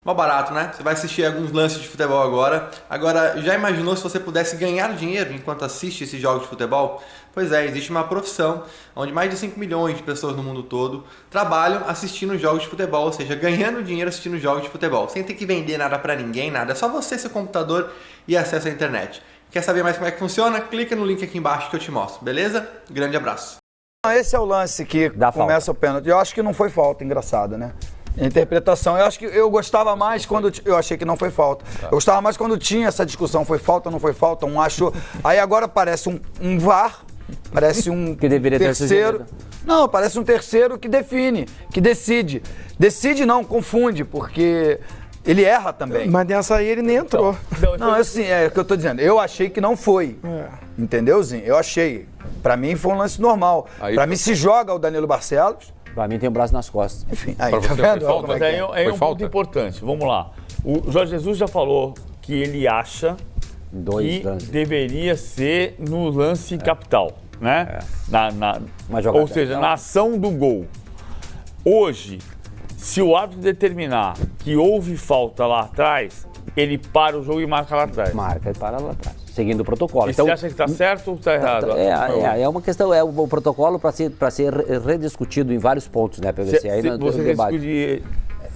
Mó barato, né? Você vai assistir alguns lances de futebol agora. Agora, já imaginou se você pudesse ganhar dinheiro enquanto assiste esses jogos de futebol? Pois é, existe uma profissão onde mais de 5 milhões de pessoas no mundo todo trabalham assistindo jogos de futebol, ou seja, ganhando dinheiro assistindo jogos de futebol, sem ter que vender nada pra ninguém, nada. É só você, seu computador e acesso à internet. Quer saber mais como é que funciona? Clica no link aqui embaixo que eu te mostro, beleza? Grande abraço. Esse é o lance que começa o pênalti. Eu acho que não foi falta, engraçado, né? Interpretação. Eu acho que eu gostava mais quando... Eu achei que não foi falta. Eu gostava mais quando tinha essa discussão, foi falta ou não foi falta, um achou... Aí agora parece um VAR, parece um que deveria terceiro... ter sugerido. Não, parece um terceiro que define, que decide. Decide não, confunde, porque... Ele erra também. Mas nessa aí ele nem entrou. Não, assim, é o que eu tô dizendo. Eu achei que não foi. Entendeu, Zinho? Eu achei. Pra mim foi um lance normal. Pra mim se joga o Danilo Barcelos. Pra mim tem o braço nas costas. Enfim, aí, Pra tá você vendo? foi falta? Mas aí é um falta? ponto importante. Vamos lá. O Jorge Jesus já falou que ele acha que deveria ser no lance capital, né? Ou seja, na ação do gol. Hoje, se o árbitro determinar que houve falta lá atrás, ele para o jogo e marca lá atrás. Marca e para lá atrás, seguindo o protocolo. E então, você acha que está certo ou está errado? É uma questão, é o protocolo para ser rediscutido em vários pontos, né, PVC? Aí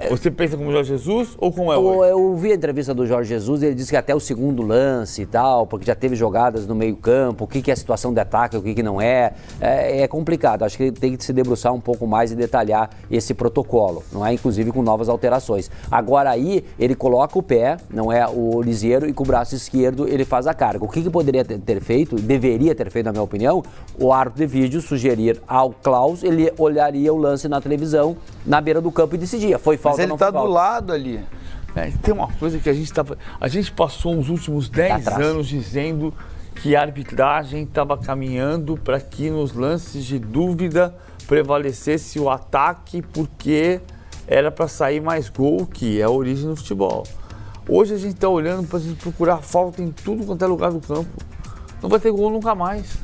Você pensa como Jorge Jesus ou como é hoje? Eu vi a entrevista do Jorge Jesus e ele disse que até o segundo lance e tal, porque já teve jogadas no meio campo, o que é a situação de ataque, o que não é. É complicado, acho que ele tem que se debruçar um pouco mais e detalhar esse protocolo, não é? Inclusive com novas alterações. Agora aí, ele coloca o pé, não é o liseiro, e com o braço esquerdo ele faz a carga. O que poderia ter feito, deveria ter feito, na minha opinião, o árbitro de vídeo sugerir ao Klaus, ele olharia o lance na televisão, na beira do campo e decidia. Foi falta, mas ele tá do lado ali. Tem uma coisa que a gente passou os últimos 10 anos dizendo que a arbitragem estava caminhando para que nos lances de dúvida prevalecesse o ataque, porque era para sair mais gol, que é a origem do futebol. Hoje a gente está olhando para procurar falta em tudo quanto é lugar do campo. Não vai ter gol nunca mais.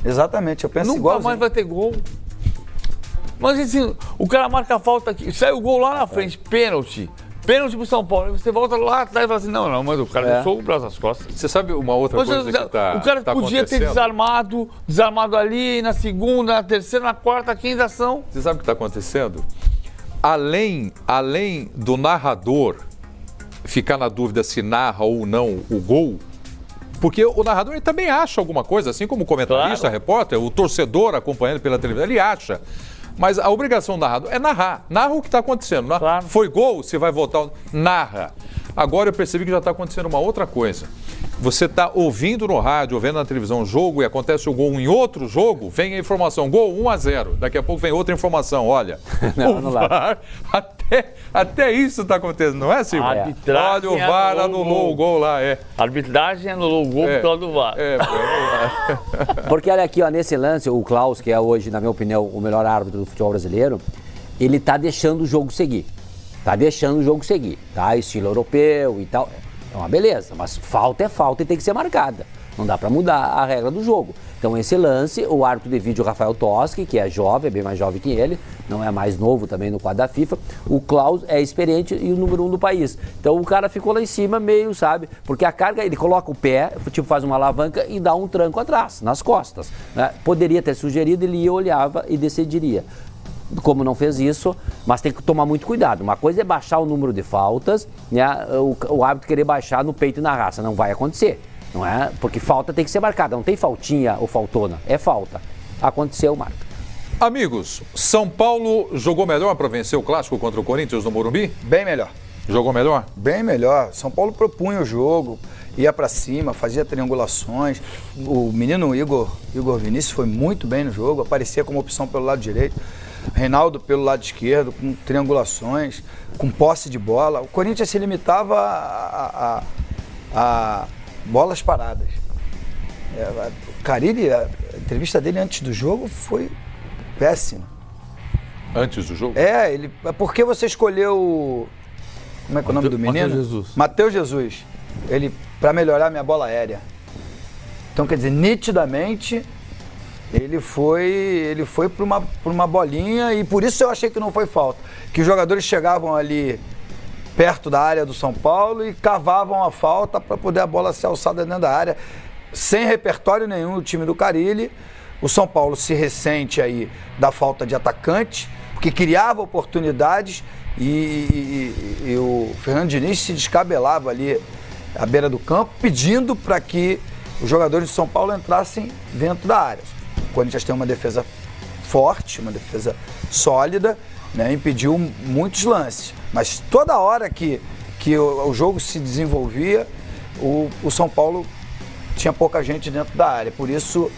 Exatamente, eu penso igualzinho. Nunca mais vai ter gol. Mas assim, o cara marca a falta aqui, sai o gol lá na frente, pênalti pro São Paulo, você volta lá atrás e fala assim, não, mas o cara deixou o braço nas costas. Você sabe uma outra coisa que tá o cara podia ter desarmado ali, na segunda, na terceira, na quarta, quinta ação. Você sabe o que está acontecendo? Além do narrador ficar na dúvida se narra ou não o gol, porque o narrador ele também acha alguma coisa, assim como o comentarista, repórter, o torcedor acompanhando pela televisão, ele acha. Mas a obrigação do narrador é narrar. Narra o que está acontecendo. Foi gol, você vai voltar. Narra. Agora eu percebi que já está acontecendo uma outra coisa. Você está ouvindo no rádio, ouvindo na televisão o jogo e acontece o gol em outro jogo, vem a informação, gol 1-0. Daqui a pouco vem outra informação, olha. Não VAR, até isso está acontecendo, não é, Silvio? Olha, o VAR anulou o gol lá, A arbitragem anulou o gol por causa do VAR. Porque olha aqui, ó, nesse lance, o Klaus, que é hoje, na minha opinião, o melhor árbitro do futebol brasileiro, ele tá deixando o jogo seguir. Tá? Estilo europeu e tal. É uma beleza, mas falta é falta e tem que ser marcada. Não dá para mudar a regra do jogo. Então esse lance, o árbitro de vídeo Rafael Toschi, que é jovem, é bem mais jovem que ele, não é mais novo também no quadro da FIFA, o Klaus é experiente e o número 1 do país. Então o cara ficou lá em cima meio, sabe, porque a carga, ele coloca o pé, tipo faz uma alavanca e dá um tranco atrás, nas costas, né? Poderia ter sugerido, ele ia, olhava e decidiria. Como não fez isso, mas tem que tomar muito cuidado. Uma coisa é baixar o número de faltas, né? O árbitro querer baixar no peito e na raça, não vai acontecer, não é? Porque falta tem que ser marcada, não tem faltinha ou faltona, é falta. Aconteceu, marca. Amigos, São Paulo jogou melhor para vencer o clássico contra o Corinthians no Morumbi? Bem melhor. Jogou melhor? Bem melhor. São Paulo propunha o jogo, ia para cima, fazia triangulações. O menino Igor Vinícius foi muito bem no jogo, aparecia como opção pelo lado direito. Reinaldo pelo lado esquerdo, com triangulações, com posse de bola. O Corinthians se limitava a bolas paradas. O Carille, a entrevista dele antes do jogo foi péssima. Antes do jogo? Por que você escolheu... Como é que é o nome do menino? Matheus Jesus. Matheus Jesus. Ele, para melhorar minha bola aérea. Então, quer dizer, nitidamente... Ele foi para uma bolinha e por isso eu achei que não foi falta. Que os jogadores chegavam ali perto da área do São Paulo e cavavam a falta para poder a bola ser alçada dentro da área. Sem repertório nenhum o time do Carille. O São Paulo se ressente aí da falta de atacante, porque criava oportunidades e o Fernando Diniz se descabelava ali à beira do campo, pedindo para que os jogadores de São Paulo entrassem dentro da área. O Corinthians tem uma defesa forte, uma defesa sólida, né, impediu muitos lances. Mas toda hora que o jogo se desenvolvia, o São Paulo tinha pouca gente dentro da área. Por isso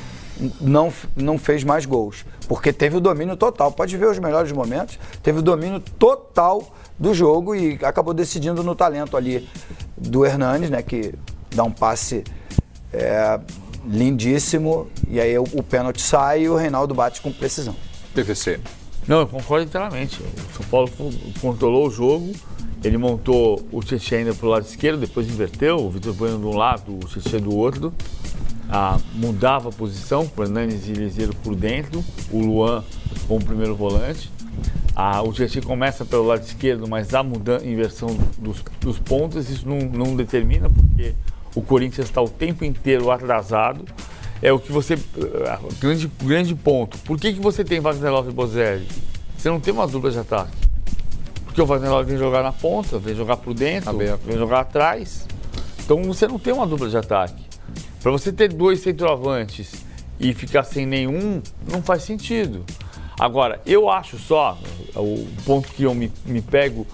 não fez mais gols. Porque teve o domínio total. Pode ver os melhores momentos. Teve o domínio total do jogo e acabou decidindo no talento ali do Hernanes, né, que dá um passe lindíssimo. E aí o pênalti sai e o Reinaldo bate com precisão. PVC. Não, eu concordo inteiramente. O São Paulo controlou o jogo, ele montou o Tietchan ainda pro lado esquerdo, depois inverteu, o Vitor Bueno de um lado, o Tietchan do outro. Mudava a posição, o Hernanes e Liseiro por dentro, o Luan como primeiro volante. O Tietchan começa pelo lado esquerdo, mas há inversão dos pontos, isso não determina, porque o Corinthians está o tempo inteiro atrasado. É o que você... Grande ponto. Por que você tem Wagner Love e Bozelli? Você não tem uma dupla de ataque. Porque o Wagner Love vem jogar na ponta, vem jogar por dentro, vem jogar atrás. Então você não tem uma dupla de ataque. Para você ter dois centroavantes e ficar sem nenhum, não faz sentido. Agora, eu acho só, o ponto que eu me pego,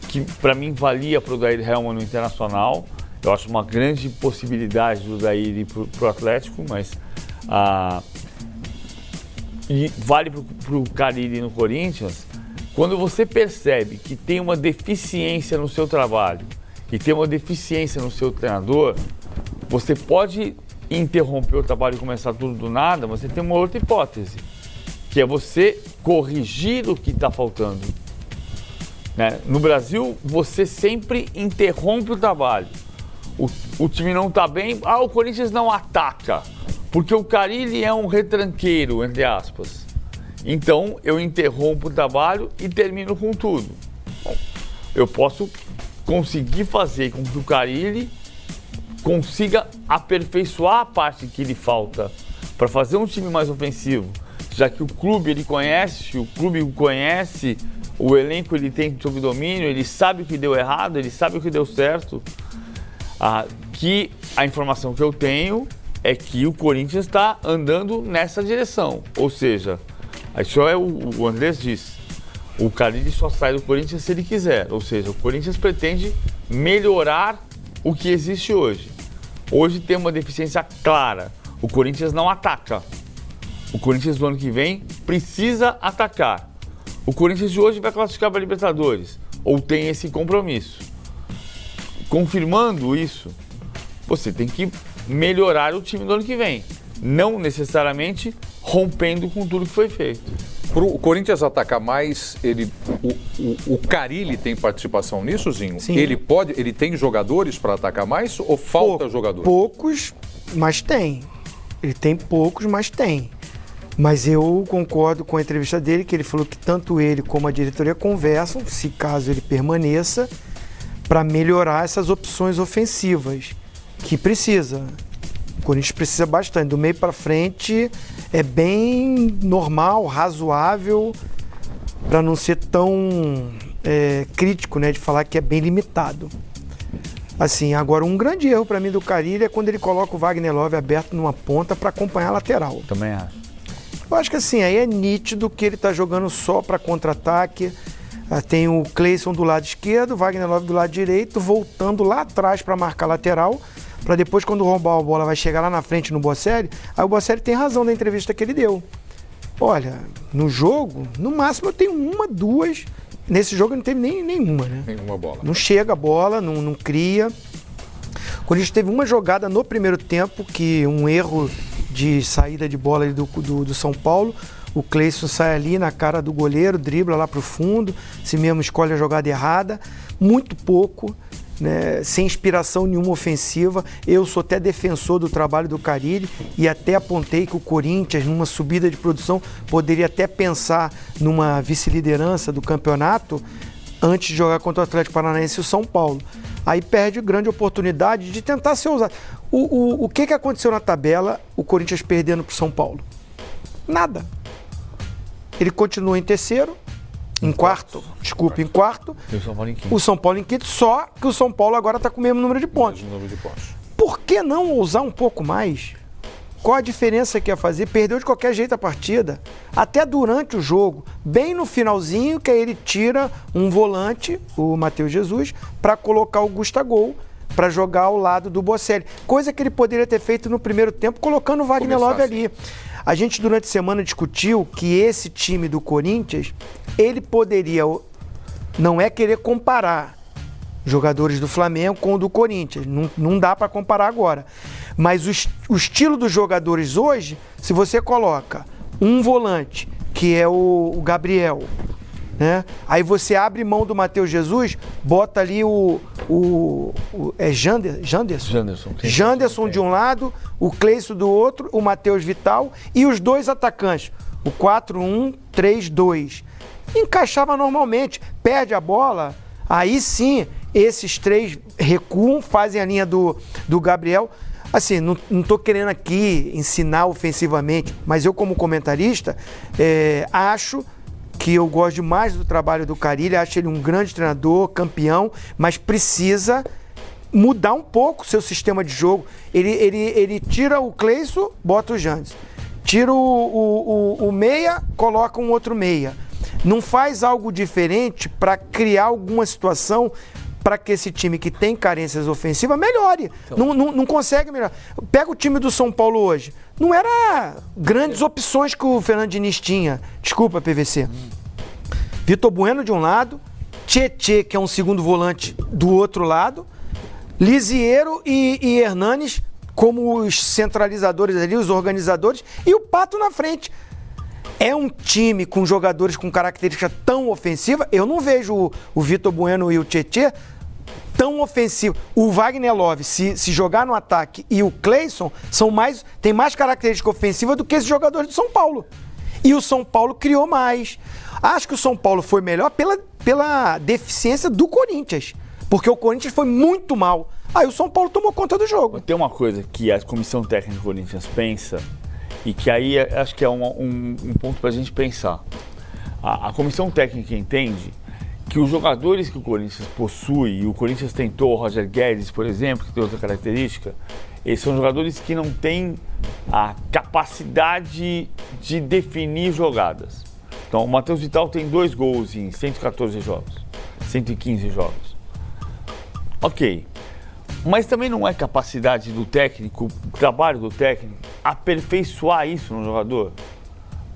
que para mim valia para o Daír Helman no Internacional. Eu acho uma grande possibilidade do Daír ir para o Atlético, mas e vale para o Carille no Corinthians. Quando você percebe que tem uma deficiência no seu trabalho e tem uma deficiência no seu treinador, você pode interromper o trabalho e começar tudo do nada, mas você tem uma outra hipótese, que é você corrigir o que está faltando. Né? No Brasil, você sempre interrompe o trabalho. O time não está bem, o Corinthians não ataca, porque o Carille é um retranqueiro, entre aspas. Então, eu interrompo o trabalho e termino com tudo. Bom, eu posso conseguir fazer com que o Carille consiga aperfeiçoar a parte que lhe falta para fazer um time mais ofensivo, já que o clube ele conhece, o elenco ele tem sob domínio, ele sabe o que deu errado, ele sabe o que deu certo. Que a informação que eu tenho é que o Corinthians está andando nessa direção. Ou seja, isso é o Andrés diz, o Carille só sai do Corinthians se ele quiser. Ou seja, o Corinthians pretende melhorar o que existe hoje. Hoje tem uma deficiência clara. O Corinthians não ataca. O Corinthians do ano que vem precisa atacar. O Corinthians de hoje vai classificar para a Libertadores. Ou tem esse compromisso. Confirmando isso, você tem que melhorar o time do ano que vem. Não necessariamente rompendo com tudo que foi feito. Para o Corinthians atacar mais, o Carille tem participação nisso, Zinho? Sim. Ele tem jogadores para atacar mais ou falta jogador? Poucos, mas tem. Ele tem poucos, mas tem. Mas eu concordo com a entrevista dele, que ele falou que tanto ele como a diretoria conversam, se caso ele permaneça, para melhorar essas opções ofensivas, que precisa. O Corinthians precisa bastante. Do meio para frente é bem normal, razoável, para não ser tão crítico, né, de falar que é bem limitado. Assim, agora um grande erro para mim do Carille é quando ele coloca o Wagner Love aberto numa ponta para acompanhar a lateral. Também acho. Eu acho que assim, aí é nítido que ele está jogando só para contra-ataque. Tem o Cleison do lado esquerdo, o Wagner Love do lado direito, voltando lá atrás para marcar lateral, para depois, quando roubar a bola, vai chegar lá na frente no Bocelli. Aí o Bocelli tem razão na entrevista que ele deu. Olha, no jogo, no máximo eu tenho uma, duas. Nesse jogo não teve nenhuma, né? Nenhuma bola. Não chega a bola, não cria. O Corinthians teve uma jogada no primeiro tempo, que um erro de saída de bola ali do São Paulo. O Cleison sai ali na cara do goleiro, dribla lá pro fundo, se mesmo escolhe a jogada errada. Muito pouco, né? Sem inspiração nenhuma ofensiva. Eu sou até defensor do trabalho do Carille e até apontei que o Corinthians, numa subida de produção, poderia até pensar numa vice-liderança do campeonato antes de jogar contra o Atlético Paranaense e o São Paulo. Aí perde grande oportunidade de tentar ser ousado. O que aconteceu na tabela, o Corinthians perdendo para o São Paulo? Nada. Ele continua em terceiro, em quarto. E o São Paulo em quinto. O São Paulo em quinto, só que o São Paulo agora está com o mesmo número de pontos. Por que não ousar um pouco mais? Qual a diferença que ia fazer? Perdeu de qualquer jeito a partida. Até durante o jogo, bem no finalzinho, que aí ele tira um volante, o Matheus Jesus, para colocar o Gustavo para jogar ao lado do Bocelli. Coisa que ele poderia ter feito no primeiro tempo, colocando o Wagner Love ali. A gente, durante a semana, discutiu que esse time do Corinthians, ele poderia, não é querer comparar jogadores do Flamengo com o do Corinthians. Não dá para comparar agora. Mas o estilo dos jogadores hoje, se você coloca um volante, que é o Gabriel, né? Aí você abre mão do Matheus Jesus, bota ali Janderson de um lado, o Cleison do outro, o Matheus Vital e os dois atacantes, o 4-1-3-2. Encaixava normalmente, perde a bola, aí sim, esses três recuam, fazem a linha do Gabriel. Assim, não estou querendo aqui ensinar ofensivamente, mas eu, como comentarista, acho que eu gosto demais do trabalho do Carille, acho ele um grande treinador, campeão, mas precisa mudar um pouco o seu sistema de jogo. Ele tira o Cleison, bota o Janderson. Tira o meia, coloca um outro meia. Não faz algo diferente para criar alguma situação para que esse time que tem carências ofensivas melhore. Então, não consegue melhorar. Pega o time do São Paulo hoje. Não era grandes opções que o Fernando Diniz tinha. Desculpa, PVC. Vitor Bueno de um lado, Tietê, que é um segundo volante, do outro lado, Lisiero e Hernanes como os centralizadores ali, os organizadores, e o Pato na frente. É um time com jogadores com característica tão ofensiva. Eu não vejo o Vitor Bueno e o Tietê tão ofensivo. O Wagner Love, se jogar no ataque, e o Cleison tem mais característica ofensiva do que esses jogadores do São Paulo. E o São Paulo criou mais. Acho que o São Paulo foi melhor pela deficiência do Corinthians. Porque o Corinthians foi muito mal. Aí o São Paulo tomou conta do jogo. Tem uma coisa que a comissão técnica do Corinthians pensa, e que aí acho que é um ponto para a gente pensar. A comissão técnica entende que os jogadores que o Corinthians possui, e o Corinthians tentou, o Roger Guedes, por exemplo, que tem outra característica, eles são jogadores que não têm a capacidade de definir jogadas. Então, o Matheus Vital tem 2 gols em 114 jogos, 115 jogos. Ok. Mas também não é capacidade do técnico, trabalho do técnico, aperfeiçoar isso no jogador?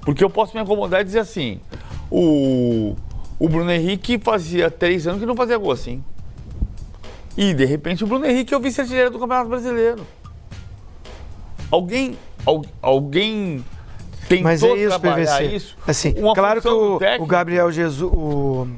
Porque eu posso me acomodar e dizer assim, o Bruno Henrique fazia 3 anos que não fazia gol assim. E, de repente, o Bruno Henrique é o vice-artilheiro do Campeonato Brasileiro. Alguém tentou Mas é isso, trabalhar PVC. isso? Assim, Uma claro que função do técnico, o Gabriel Jesus,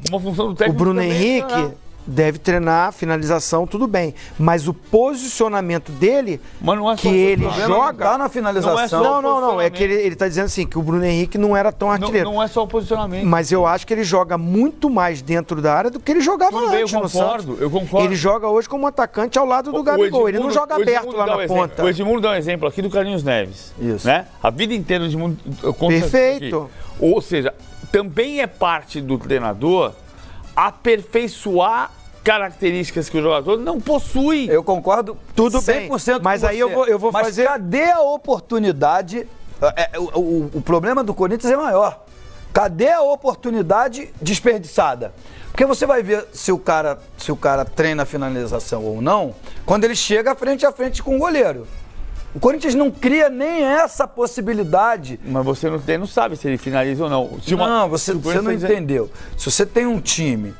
uma função do o técnico Bruno também é Henrique treinar. deve treinar, finalização, tudo bem. Mas o posicionamento dele, Mas não é só que ele posicionamento. joga... Tá na finalização. Não. É que ele tá dizendo assim, que o Bruno Henrique não era tão artilheiro. Não é só o posicionamento. Mas eu acho que ele joga muito mais dentro da área do que ele jogava Tudo bem, antes eu no concordo, Santos. eu concordo. Ele joga hoje como atacante ao lado do Gabigol. Ele não joga aberto lá na ponta. O Edmundo dá um exemplo aqui do Carlinhos Neves. Isso. Né? A vida inteira o Edmundo... Perfeito. Ou seja, também é parte do treinador aperfeiçoar características que o jogador não possui. Eu concordo Tudo bem, 100% mas com aí você. eu vou mas fazer... cadê a oportunidade? O problema do Corinthians é maior. Cadê a oportunidade desperdiçada? Porque você vai ver se o cara treina a finalização ou não, quando ele chega frente a frente com o goleiro. O Corinthians não cria nem essa possibilidade. Mas você não sabe se ele finaliza ou não. Você não entendeu. Se você tem um time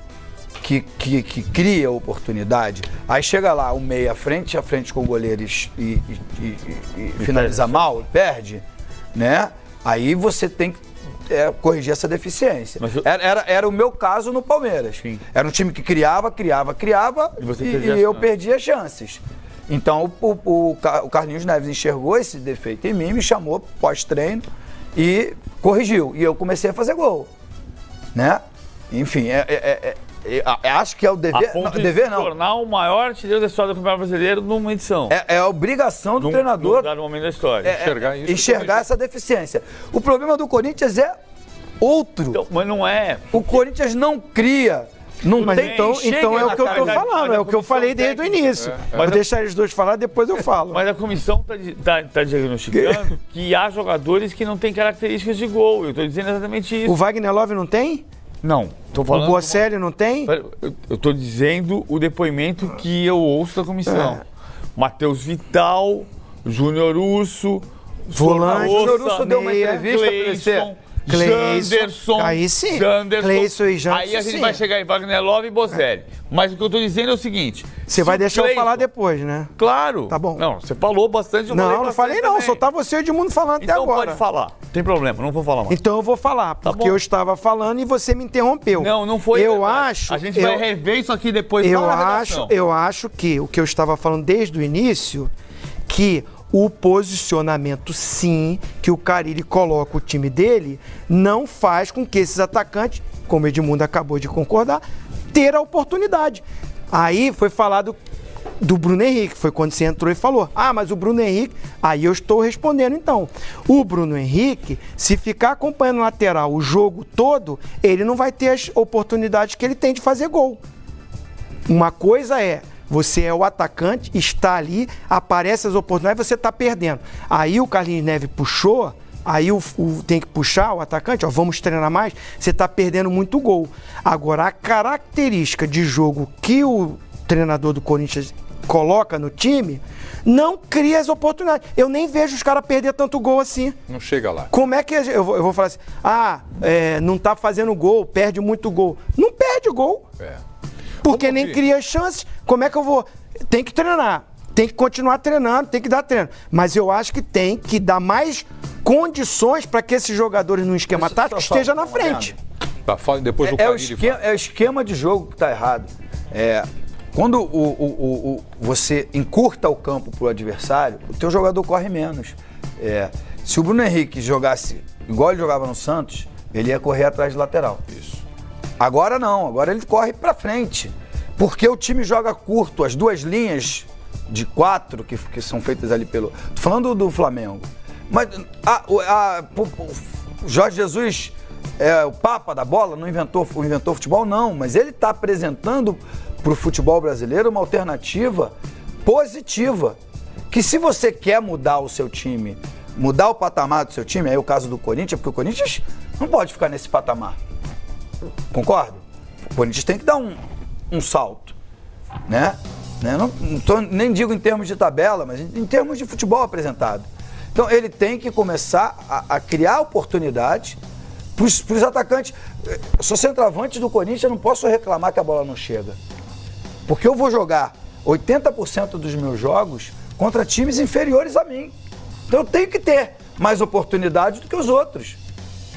que cria oportunidade, aí chega lá o meia frente a frente com o goleiro e finaliza mal, perde, né? Aí você tem que corrigir essa deficiência. Era o meu caso no Palmeiras. Sim. Era um time que criava e eu perdia chances. Então o Carlinhos Neves enxergou esse defeito em mim, me chamou pós-treino e corrigiu. E eu comecei a fazer gol, né? Enfim, acho que é o dever. A ponto dever de não. tornar o maior artilheiro da história do Campeonato Brasileiro numa edição. É a obrigação do treinador. Num dado momento da história. Enxergar essa deficiência. O problema do Corinthians é outro. Então, mas não é. O Corinthians não cria. Não Mas tem, então é o que eu tô falando, é o que eu falei desde o início. Vou deixar eles dois falar, depois eu falo. Mas a comissão tá diagnosticando que há jogadores que não têm características de gol. Eu estou dizendo exatamente isso. O Wagner Love não tem? Não, tô falando. O Bocelli não tem? Eu tô dizendo o depoimento que eu ouço da comissão. Matheus Vital, Júnior Urso, Volante. Júnior Urso deu uma meia, entrevista pra ele ser. Janderson. Aí sim. Janderson. Cleison e Janderson, Aí a gente sim. vai chegar em Wagner Love e Bocelli. Mas o que eu tô dizendo é o seguinte. Você vai deixar eu falar depois, né? Claro. Tá bom. Não, você falou bastante. Eu Não falei não, também. só tá você e o Edmundo falando até Então agora. pode falar. Tem problema, não vou falar mais. Então eu vou falar, porque bom. eu estava falando e você me interrompeu. Não foi. Eu verdade. acho. A gente vai rever isso aqui depois. Eu acho que o que eu estava falando desde o início, que o posicionamento, sim, que o Carille coloca o time dele, não faz com que esses atacantes, como o Edmundo acabou de concordar, ter a oportunidade. Aí foi falado do Bruno Henrique, foi quando você entrou e falou, mas o Bruno Henrique, aí eu estou respondendo então. O Bruno Henrique, se ficar acompanhando o lateral o jogo todo, ele não vai ter as oportunidades que ele tem de fazer gol. Uma coisa é, você é o atacante, está ali, aparece as oportunidades, você está perdendo. Aí o Carlinhos Neves puxou, aí tem que puxar o atacante, vamos treinar mais, você está perdendo muito gol. Agora, a característica de jogo que o treinador do Corinthians coloca no time, não cria as oportunidades. Eu nem vejo os caras perder tanto gol assim. Não chega lá. Como é que eu vou falar assim, não tá fazendo gol, perde muito gol. Não perde gol. Porque nem cria chances. Como é que eu vou? Tem que treinar. Tem que continuar treinando, tem que dar treino. Mas eu acho que tem que dar mais condições para que esses jogadores no esquema tático estejam na frente. Tá, fala depois do Carille. É o esquema de jogo que está errado. Quando você encurta o campo para o adversário, o teu jogador corre menos. Se o Bruno Henrique jogasse igual ele jogava no Santos, ele ia correr atrás de lateral. Isso. Agora não, agora ele corre para frente. Porque o time joga curto, as duas linhas de 4 que são feitas ali pelo... Tô falando do Flamengo. Mas o Jorge Jesus é o papa da bola, não inventou futebol, não. Mas ele está apresentando para o futebol brasileiro uma alternativa positiva. Que se você quer mudar o seu time, mudar o patamar do seu time, aí é o caso do Corinthians, porque o Corinthians não pode ficar nesse patamar. Concordo? O Corinthians tem que dar um salto, né? Nem digo em termos de tabela, mas em termos de futebol apresentado. Então ele tem que começar a criar oportunidades para os atacantes. Eu sou centroavante do Corinthians, eu não posso reclamar que a bola não chega. Porque eu vou jogar 80% dos meus jogos contra times inferiores a mim. Então eu tenho que ter mais oportunidades do que os outros.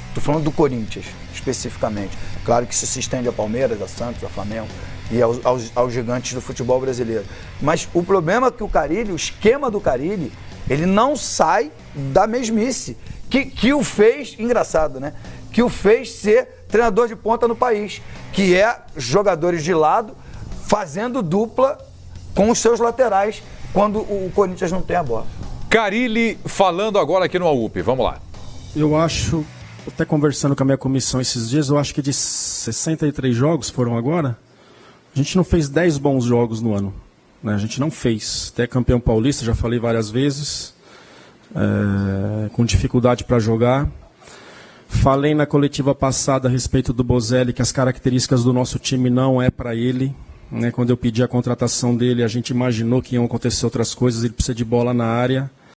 Estou falando do Corinthians, especificamente. Claro que isso se estende a Palmeiras, a Santos, a Flamengo e aos gigantes do futebol brasileiro. Mas o problema é que o Carille, o esquema do Carille, ele não sai da mesmice. Que o fez, engraçado, né? Que o fez ser treinador de ponta no país. Que é jogadores de lado fazendo dupla com os seus laterais quando o Corinthians não tem a bola. Carille falando agora aqui no AUP, vamos lá. Eu acho, até conversando com a minha comissão esses dias, eu acho que de 63 jogos foram agora, a gente não fez 10 bons jogos no ano. Né? A gente não fez. Até campeão paulista, já falei várias vezes, com dificuldade para jogar. Falei na coletiva passada a respeito do Bozelli que as características do nosso time não é para ele. Né? Quando eu pedi a contratação dele, a gente imaginou que iam acontecer outras coisas, ele precisa de bola na área.